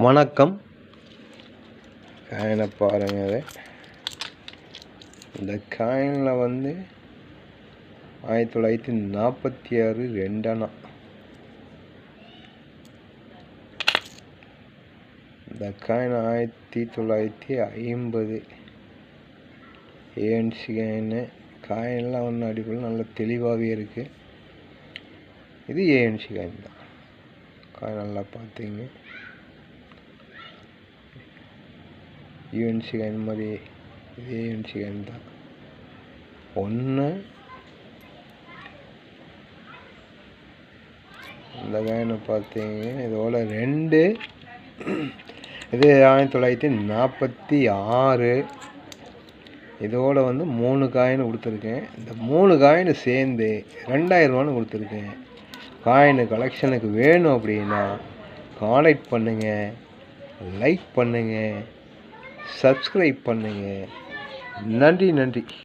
வணக்கம். காயினை பாருங்க. இந்த காயினில் 1946 2 இந்த காயின் 1950 ஏஎன்சி காயின். காயின்லாம் அடிப்படையில் நல்ல தெளிவாகவே இருக்குது. இது ஏஎன்சி காயின் தான். காயின் நல்லா பார்த்தீங்க. யூஎன்சி காயின் மாதிரி இது ஏஎன்சி காயின் தான். ஒன்று இந்த காயினை பார்த்தீங்க. இதோட 2 இது 1946. இதோட 3 காயின் கொடுத்துருக்கேன். இந்த 3 காயின் சேர்ந்து 2000 ரூபான்னு கொடுத்துருக்கேன். காயின் கலெக்ஷனுக்கு வேணும் அப்படின்னா கான்டாக்ட் பண்ணுங்கள், லைக் பண்ணுங்கள், சப்ஸ்கிரைப் பண்ணுங்கள். நன்றி.